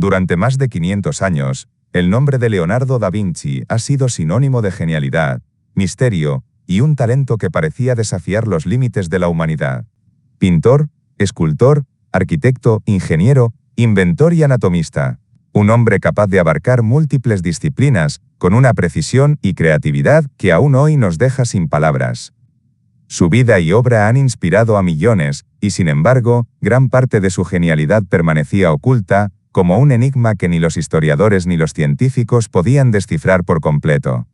Durante más de 500 años, el nombre de Leonardo da Vinci ha sido sinónimo de genialidad, misterio y un talento que parecía desafiar los límites de la humanidad. Pintor, escultor, arquitecto, ingeniero, inventor y anatomista. Un hombre capaz de abarcar múltiples disciplinas, con una precisión y creatividad que aún hoy nos deja sin palabras. Su vida y obra han inspirado a millones, y sin embargo, gran parte de su genialidad permanecía oculta, como un enigma que ni los historiadores ni los científicos podían descifrar por completo.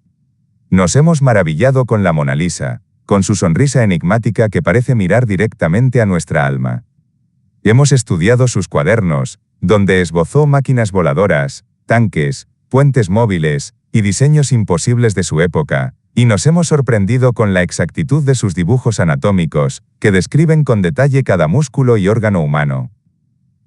Nos hemos maravillado con la Mona Lisa, con su sonrisa enigmática que parece mirar directamente a nuestra alma. Hemos estudiado sus cuadernos, donde esbozó máquinas voladoras, tanques, puentes móviles y diseños imposibles de su época, y nos hemos sorprendido con la exactitud de sus dibujos anatómicos, que describen con detalle cada músculo y órgano humano.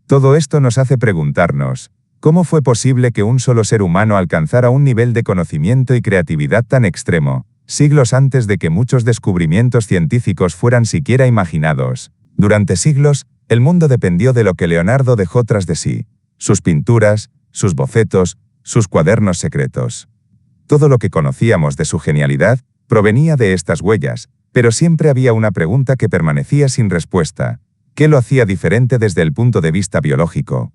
Todo esto nos hace preguntarnos, ¿cómo fue posible que un solo ser humano alcanzara un nivel de conocimiento y creatividad tan extremo, siglos antes de que muchos descubrimientos científicos fueran siquiera imaginados? Durante siglos, el mundo dependió de lo que Leonardo dejó tras de sí: sus pinturas, sus bocetos, sus cuadernos secretos. Todo lo que conocíamos de su genialidad provenía de estas huellas, pero siempre había una pregunta que permanecía sin respuesta: ¿qué lo hacía diferente desde el punto de vista biológico?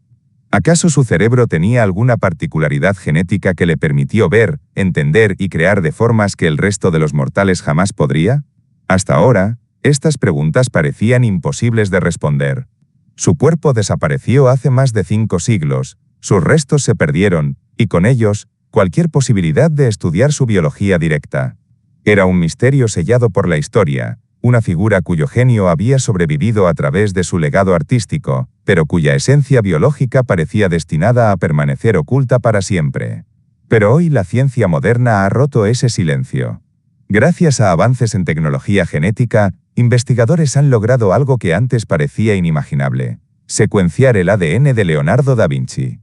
¿Acaso su cerebro tenía alguna particularidad genética que le permitió ver, entender y crear de formas que el resto de los mortales jamás podría? Hasta ahora, estas preguntas parecían imposibles de responder. Su cuerpo desapareció hace más de 5 siglos, sus restos se perdieron, y con ellos, cualquier posibilidad de estudiar su biología directa. Era un misterio sellado por la historia, una figura cuyo genio había sobrevivido a través de su legado artístico, pero cuya esencia biológica parecía destinada a permanecer oculta para siempre. Pero hoy la ciencia moderna ha roto ese silencio. Gracias a avances en tecnología genética, investigadores han logrado algo que antes parecía inimaginable: secuenciar el ADN de Leonardo da Vinci.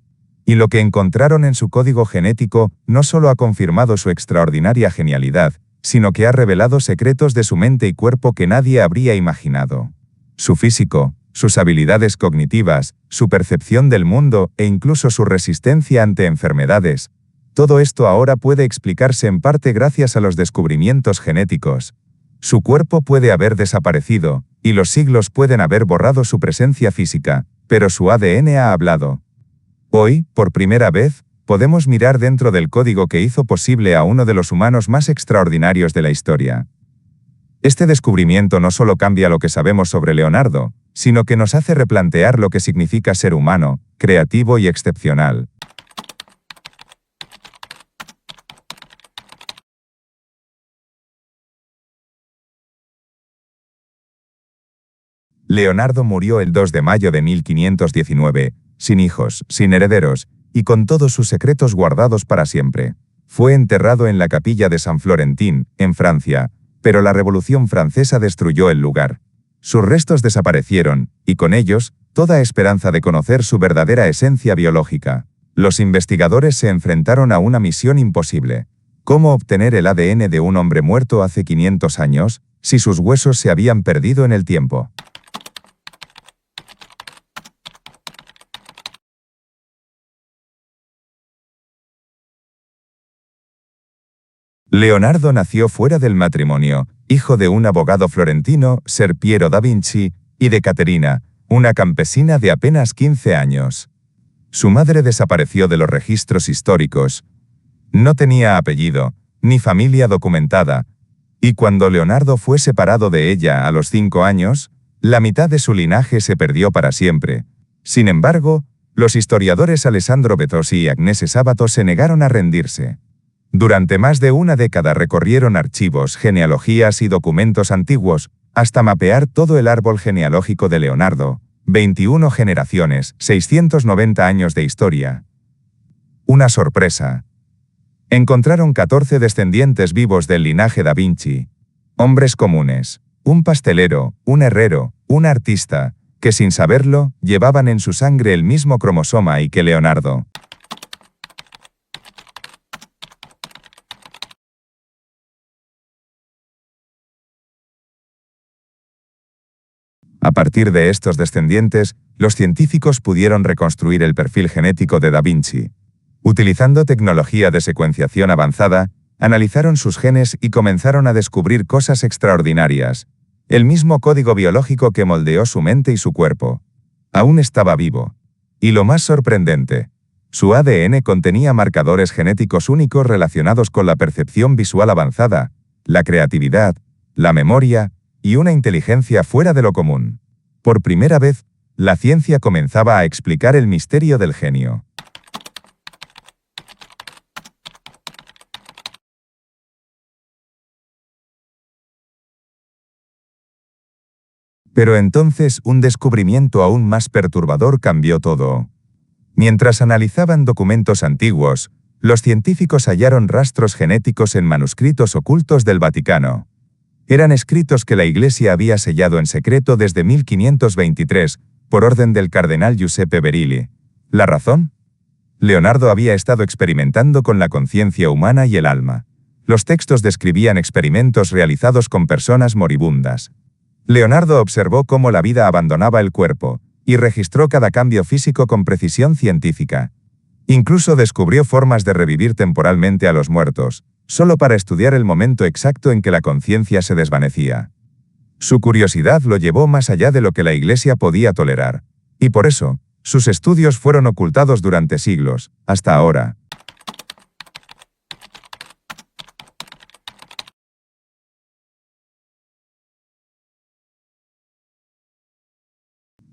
Y lo que encontraron en su código genético no solo ha confirmado su extraordinaria genialidad, sino que ha revelado secretos de su mente y cuerpo que nadie habría imaginado. Su físico, sus habilidades cognitivas, su percepción del mundo e incluso su resistencia ante enfermedades. Todo esto ahora puede explicarse en parte gracias a los descubrimientos genéticos. Su cuerpo puede haber desaparecido, y los siglos pueden haber borrado su presencia física, pero su ADN ha hablado. Hoy, por primera vez, podemos mirar dentro del código que hizo posible a uno de los humanos más extraordinarios de la historia. Este descubrimiento no solo cambia lo que sabemos sobre Leonardo, sino que nos hace replantear lo que significa ser humano, creativo y excepcional. Leonardo murió el 2 de mayo de 1519, sin hijos, sin herederos, y con todos sus secretos guardados para siempre. Fue enterrado en la capilla de San Florentín, en Francia, pero la Revolución Francesa destruyó el lugar. Sus restos desaparecieron, y con ellos, toda esperanza de conocer su verdadera esencia biológica. Los investigadores se enfrentaron a una misión imposible: ¿cómo obtener el ADN de un hombre muerto hace 500 años, si sus huesos se habían perdido en el tiempo? Leonardo nació fuera del matrimonio, hijo de un abogado florentino, Ser Piero da Vinci, y de Caterina, una campesina de apenas 15 años. Su madre desapareció de los registros históricos. No tenía apellido, ni familia documentada, y cuando Leonardo fue separado de ella a los 5 años, la mitad de su linaje se perdió para siempre. Sin embargo, los historiadores Alessandro Betossi y Agnese Sábato se negaron a rendirse. Durante más de una década recorrieron archivos, genealogías y documentos antiguos, hasta mapear todo el árbol genealógico de Leonardo: 21 generaciones, 690 años de historia. Una sorpresa. Encontraron 14 descendientes vivos del linaje da Vinci. Hombres comunes, un pastelero, un herrero, un artista, que sin saberlo, llevaban en su sangre el mismo cromosoma y que Leonardo. A partir de estos descendientes, los científicos pudieron reconstruir el perfil genético de Da Vinci. Utilizando tecnología de secuenciación avanzada, analizaron sus genes y comenzaron a descubrir cosas extraordinarias. El mismo código biológico que moldeó su mente y su cuerpo. Aún estaba vivo. Y lo más sorprendente, su ADN contenía marcadores genéticos únicos relacionados con la percepción visual avanzada, la creatividad, la memoria y una inteligencia fuera de lo común. Por primera vez, la ciencia comenzaba a explicar el misterio del genio. Pero entonces un descubrimiento aún más perturbador cambió todo. Mientras analizaban documentos antiguos, los científicos hallaron rastros genéticos en manuscritos ocultos del Vaticano. Eran escritos que la Iglesia había sellado en secreto desde 1523, por orden del cardenal Giuseppe Berilli. ¿La razón? Leonardo había estado experimentando con la conciencia humana y el alma. Los textos describían experimentos realizados con personas moribundas. Leonardo observó cómo la vida abandonaba el cuerpo, y registró cada cambio físico con precisión científica. Incluso descubrió formas de revivir temporalmente a los muertos, solo para estudiar el momento exacto en que la conciencia se desvanecía. Su curiosidad lo llevó más allá de lo que la Iglesia podía tolerar, y por eso, sus estudios fueron ocultados durante siglos, hasta ahora.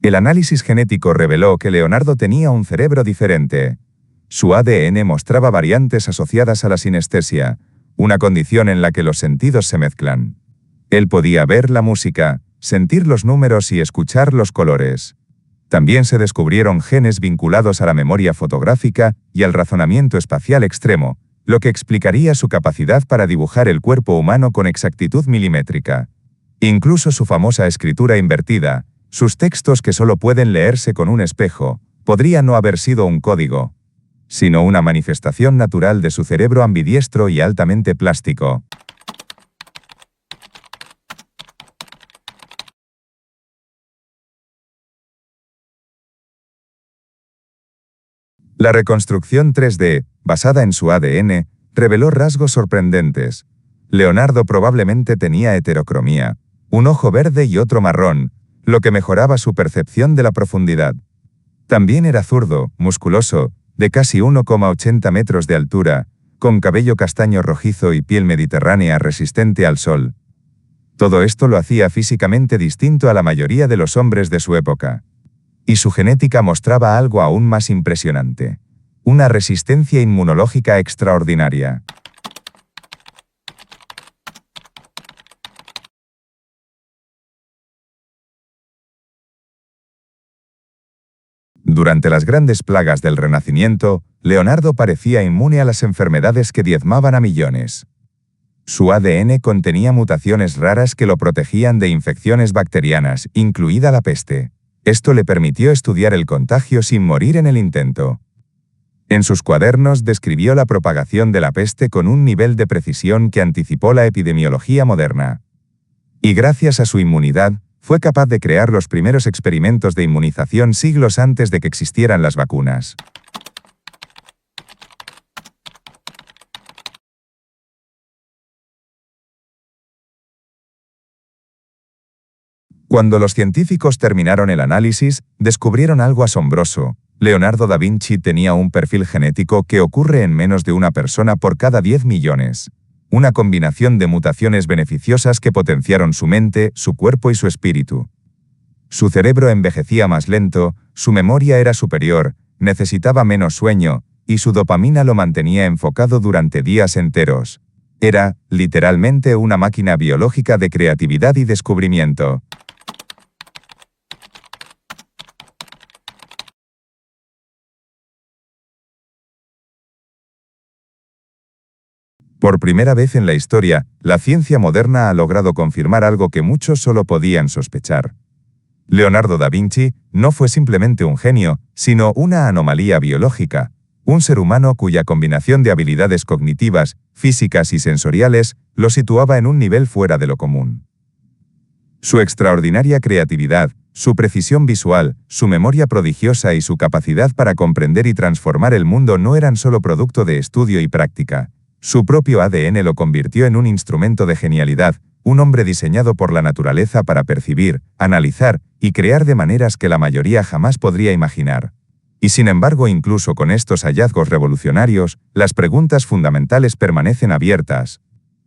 El análisis genético reveló que Leonardo tenía un cerebro diferente. Su ADN mostraba variantes asociadas a la sinestesia, una condición en la que los sentidos se mezclan. Él podía ver la música, sentir los números y escuchar los colores. También se descubrieron genes vinculados a la memoria fotográfica y al razonamiento espacial extremo, lo que explicaría su capacidad para dibujar el cuerpo humano con exactitud milimétrica. Incluso su famosa escritura invertida, sus textos que solo pueden leerse con un espejo, podría no haber sido un código, sino una manifestación natural de su cerebro ambidiestro y altamente plástico. La reconstrucción 3D, basada en su ADN, reveló rasgos sorprendentes. Leonardo probablemente tenía heterocromía, un ojo verde y otro marrón, lo que mejoraba su percepción de la profundidad. También era zurdo, musculoso, de casi 1,80 metros de altura, con cabello castaño rojizo y piel mediterránea resistente al sol. Todo esto lo hacía físicamente distinto a la mayoría de los hombres de su época. Y su genética mostraba algo aún más impresionante: una resistencia inmunológica extraordinaria. Durante las grandes plagas del Renacimiento, Leonardo parecía inmune a las enfermedades que diezmaban a millones. Su ADN contenía mutaciones raras que lo protegían de infecciones bacterianas, incluida la peste. Esto le permitió estudiar el contagio sin morir en el intento. En sus cuadernos describió la propagación de la peste con un nivel de precisión que anticipó la epidemiología moderna. Y gracias a su inmunidad, fue capaz de crear los primeros experimentos de inmunización siglos antes de que existieran las vacunas. Cuando los científicos terminaron el análisis, descubrieron algo asombroso. Leonardo da Vinci tenía un perfil genético que ocurre en menos de una persona por cada 10 millones. Una combinación de mutaciones beneficiosas que potenciaron su mente, su cuerpo y su espíritu. Su cerebro envejecía más lento, su memoria era superior, necesitaba menos sueño, y su dopamina lo mantenía enfocado durante días enteros. Era, literalmente, una máquina biológica de creatividad y descubrimiento. Por primera vez en la historia, la ciencia moderna ha logrado confirmar algo que muchos solo podían sospechar. Leonardo da Vinci no fue simplemente un genio, sino una anomalía biológica, un ser humano cuya combinación de habilidades cognitivas, físicas y sensoriales lo situaba en un nivel fuera de lo común. Su extraordinaria creatividad, Su precisión visual, su memoria prodigiosa y su capacidad para comprender y transformar el mundo no eran solo producto de estudio y práctica. Su propio ADN lo convirtió en un instrumento de genialidad, un hombre diseñado por la naturaleza para percibir, analizar y crear de maneras que la mayoría jamás podría imaginar. Y sin embargo, incluso con estos hallazgos revolucionarios, las preguntas fundamentales permanecen abiertas.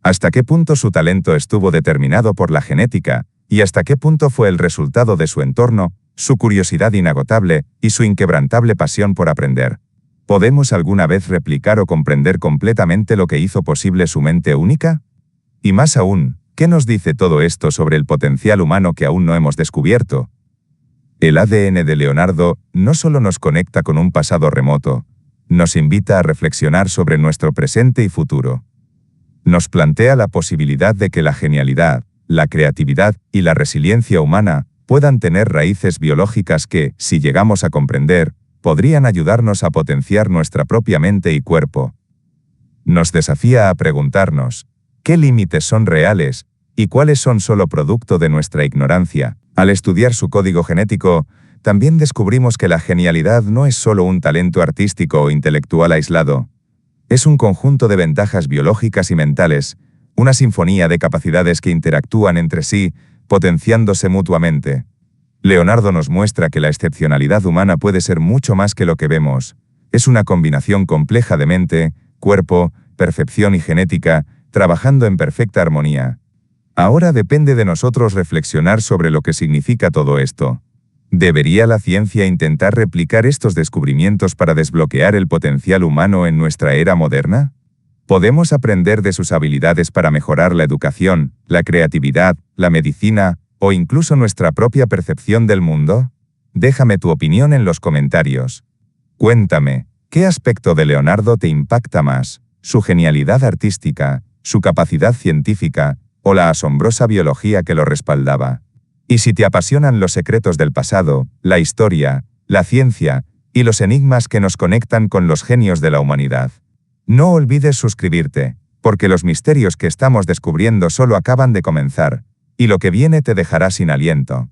¿Hasta qué punto su talento estuvo determinado por la genética? ¿Y hasta qué punto fue el resultado de su entorno, su curiosidad inagotable y su inquebrantable pasión por aprender? ¿Podemos alguna vez replicar o comprender completamente lo que hizo posible su mente única? Y más aún, ¿qué nos dice todo esto sobre el potencial humano que aún no hemos descubierto? El ADN de Leonardo no solo nos conecta con un pasado remoto, nos invita a reflexionar sobre nuestro presente y futuro. Nos plantea la posibilidad de que la genialidad, la creatividad y la resiliencia humana puedan tener raíces biológicas que, si llegamos a comprender, podrían ayudarnos a potenciar nuestra propia mente y cuerpo. Nos desafía a preguntarnos, ¿qué límites son reales y cuáles son solo producto de nuestra ignorancia? Al estudiar su código genético, también descubrimos que la genialidad no es solo un talento artístico o intelectual aislado. Es un conjunto de ventajas biológicas y mentales, una sinfonía de capacidades que interactúan entre sí, potenciándose mutuamente. Leonardo nos muestra que la excepcionalidad humana puede ser mucho más que lo que vemos. Es una combinación compleja de mente, cuerpo, percepción y genética, trabajando en perfecta armonía. Ahora depende de nosotros reflexionar sobre lo que significa todo esto. ¿Debería la ciencia intentar replicar estos descubrimientos para desbloquear el potencial humano en nuestra era moderna? ¿Podemos aprender de sus habilidades para mejorar la educación, la creatividad, la medicina o incluso nuestra propia percepción del mundo? Déjame tu opinión en los comentarios. Cuéntame, ¿qué aspecto de Leonardo te impacta más? ¿Su genialidad artística, su capacidad científica o la asombrosa biología que lo respaldaba? Y si te apasionan los secretos del pasado, la historia, la ciencia y los enigmas que nos conectan con los genios de la humanidad, no olvides suscribirte, porque los misterios que estamos descubriendo solo acaban de comenzar, y lo que viene te dejará sin aliento.